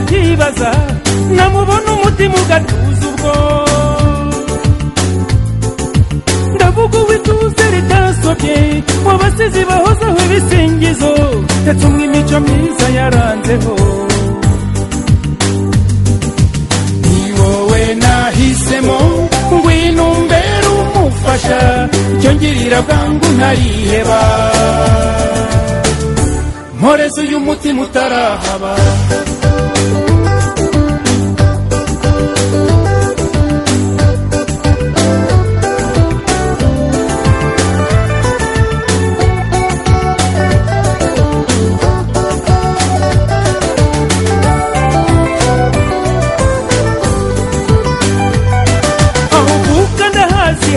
bakibaza namubona umutima ugatuza ubwo ndavuga uwituze ritasobye wabasizi bahozaho ibisingizo ndetse umwimico myiza yaranzeho ni wowe nahisemo ngwino umbere umufasha icyo ngirira bwangu ntariheba mporeze uyu mutima utarahaba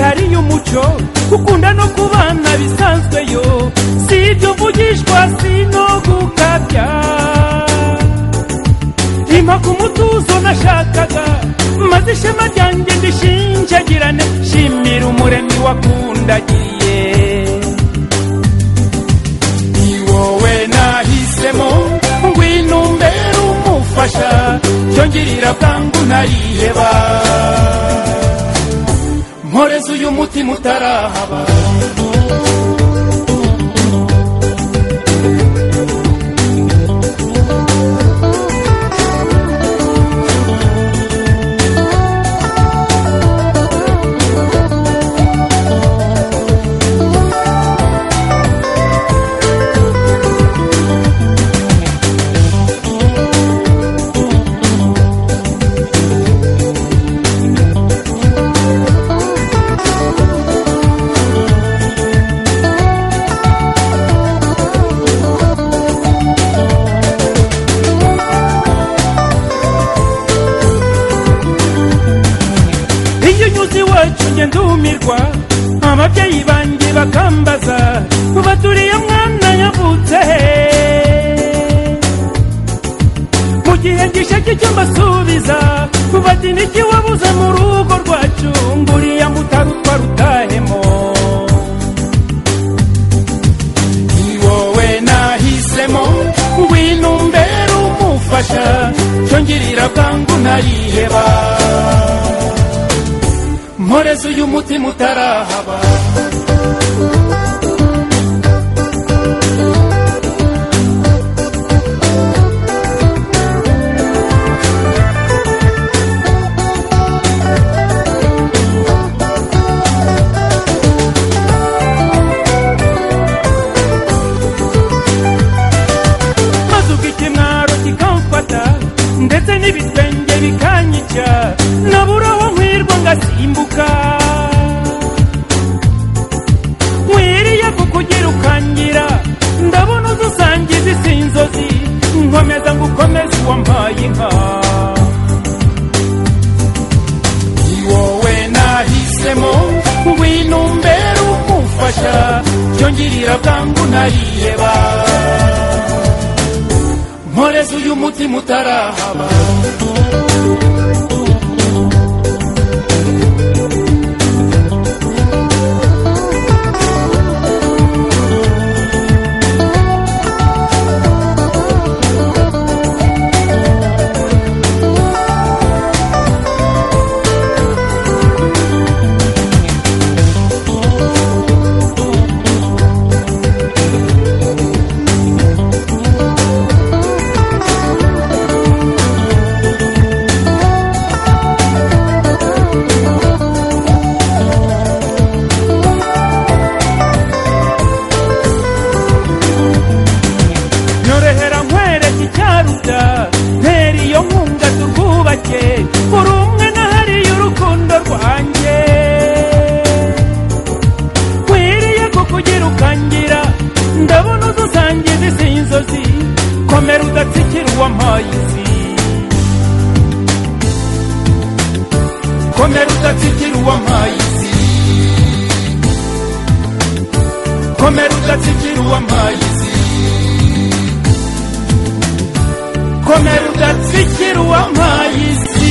hariyo umuco ukunda no kubana bisanzweyo si ibyo mvugishwa sino gukabya impa ku mutuzo nashakaga maze ishema ryanjye ndishinjagirane shimira umuremyi wakundagiye ni wowe nahisemo ngwino umbere umufasha cyo ngirira bwangu ntariheba mporeze uyu mutima utarahaba ndumirwa ababyeyi banjye bakambaza baturiye mwana yavutse mu gihe gisheke cyo mbasubiza bati niki wabuze mu rugo rwacu nguriya mutarutwa rutahemo ni wowe nahisemo ngwino umbere umufasha cyo ngirira bwangu ntariheba mporeze uyu mutima utarahaba maze ubwo ikimwaro kikamfata ndetse n'ibitwenge bikanyica nabura aho nkwirwa ngasimbuka nkwiriye kukugira ukangira ndabona udusangiza isi inzozi nkomeza ngukomeza uwampaye inka ni wowe nahisemo ngwino umbere umufasha cyo ngirira bwangu ntariheba mporeze uyu mutima utarahaba komera udatsikira uwampaye isi komera udatsikira uwampaye isi komera udatsikira uwampaye isi komera udatsikira uwampaye isi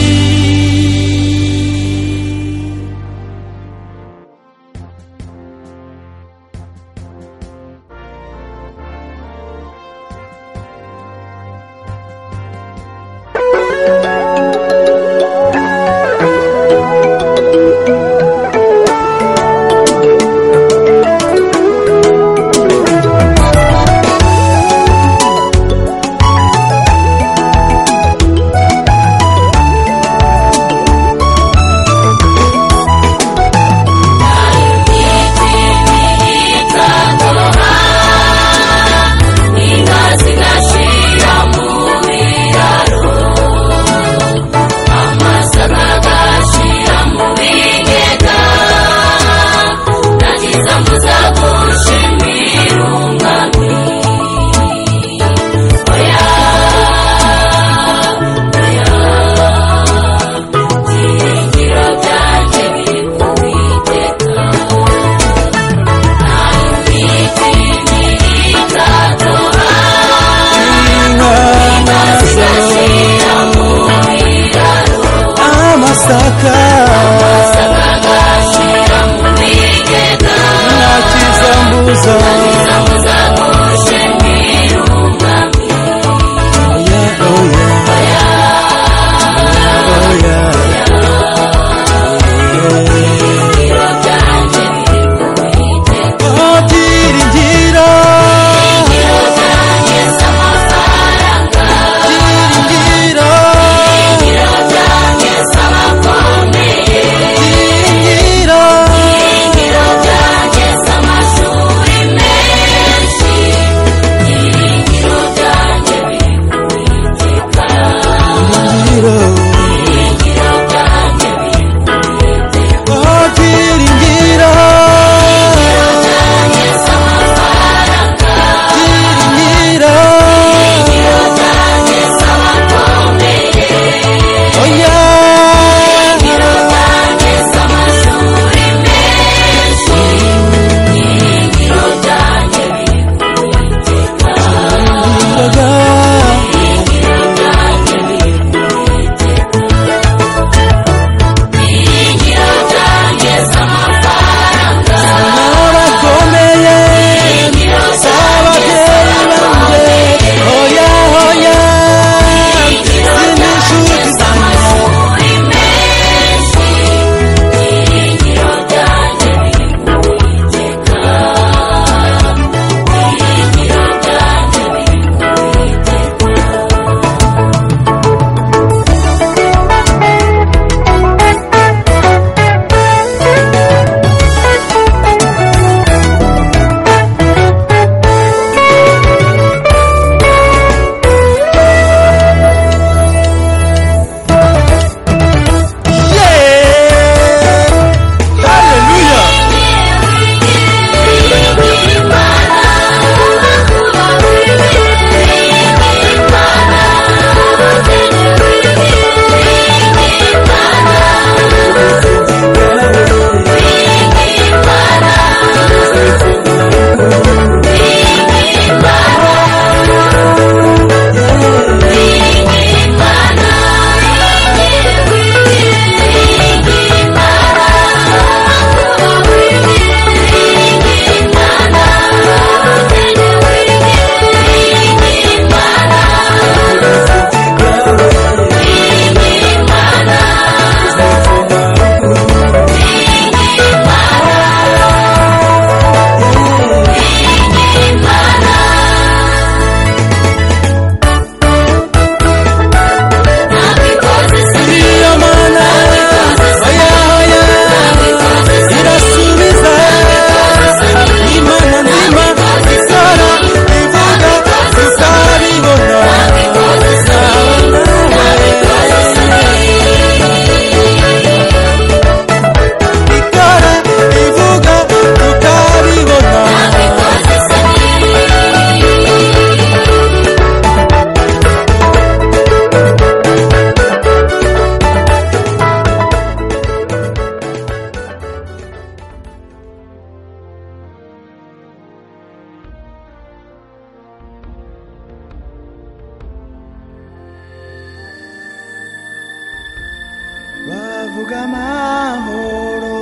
bavuga amahoro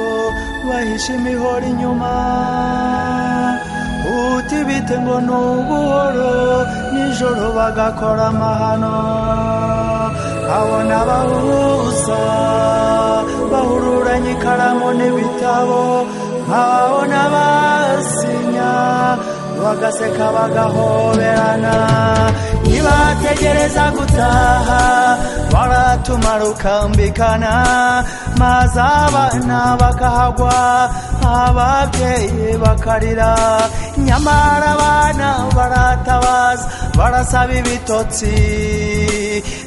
bahisha imihoro inyuma uti bite ngo n'ubuhoro nijoro bagakora amahano nkabona bahuza bahururanye ikaramu n'ibitabo nkabona basinya bagaseka bagahoberana nibategereza gutaha baratumara ukambikana maze abana bakahagwa ababyeyi bakarira nyamara abana baratabaza barasaba ibitotsi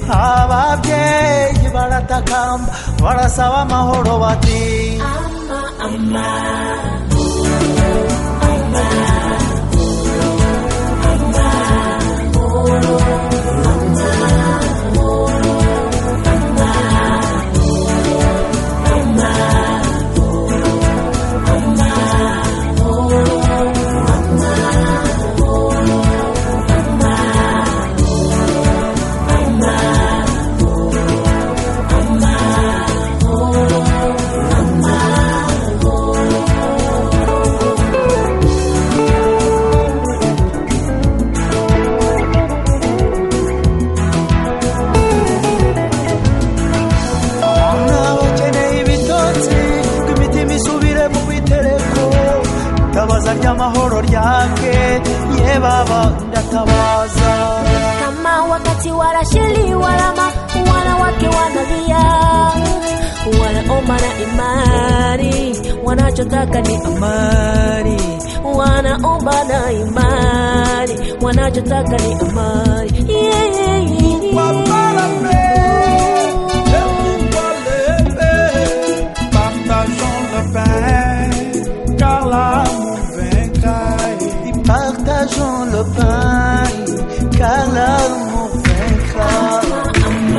ababyeyi baratakamba barasaba amahoro bati amahoro ryake ye baba ndatabaza kama wakati warashili walama wanawake wanalia wanaomba na imani wanachotaka ni amani wanaomba na imani wanachotaka ni amani Partageons le pain, car l'amour vaincra.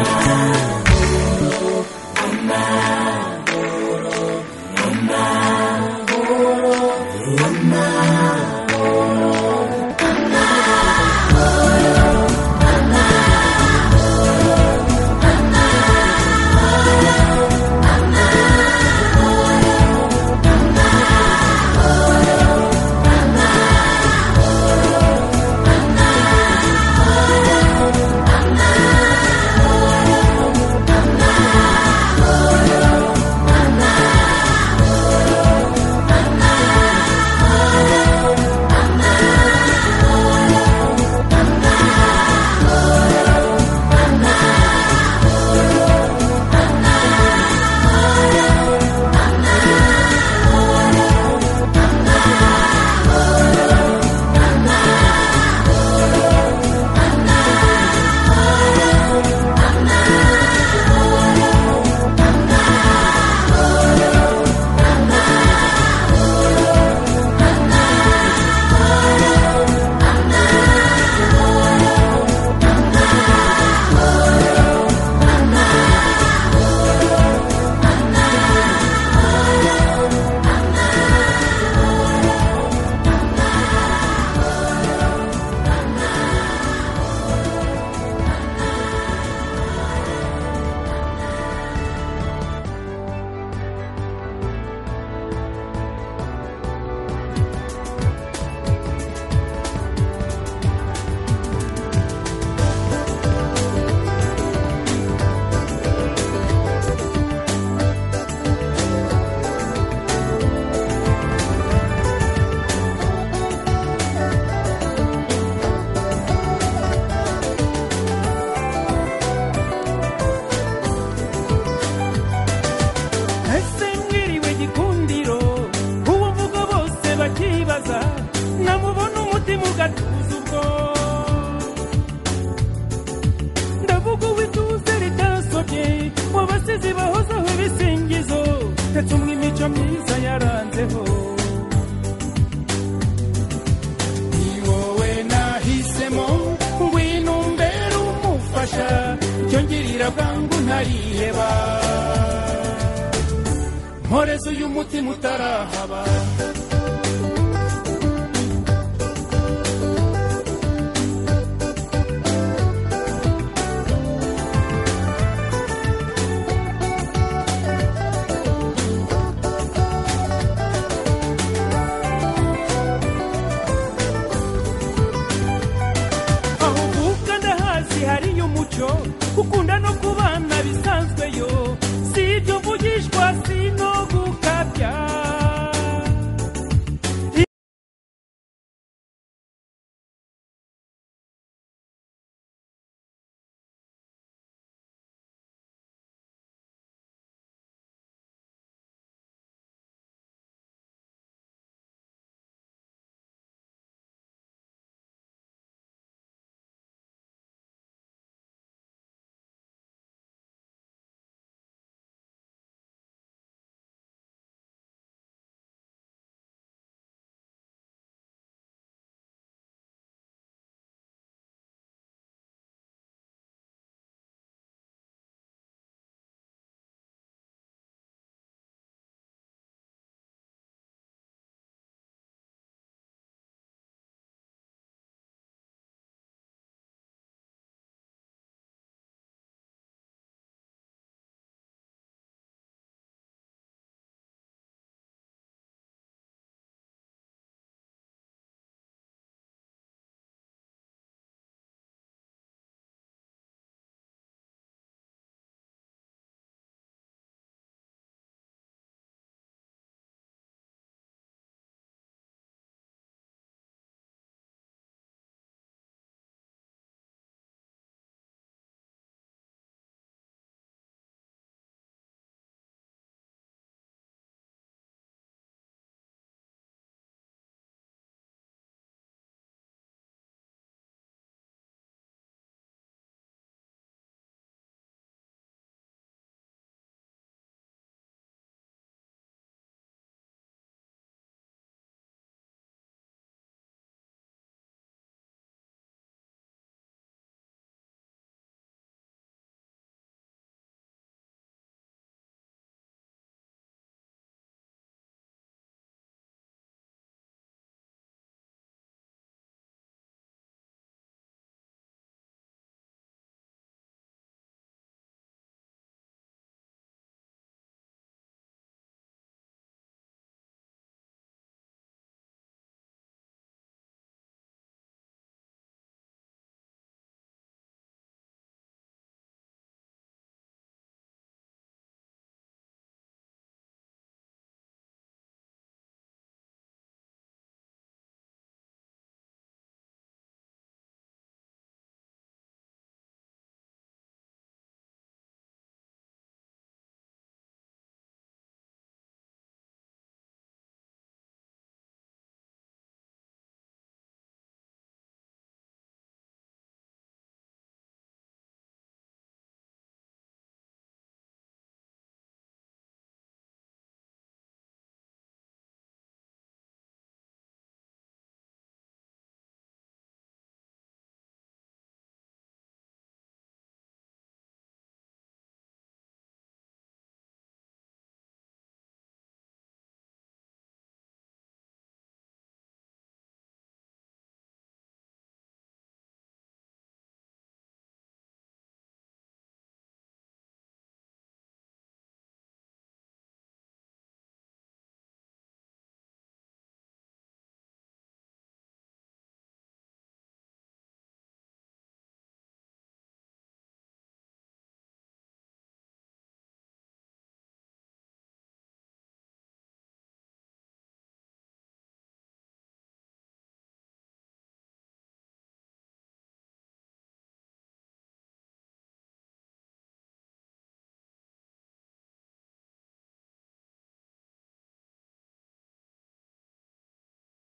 Morezo y'umutima utarahaba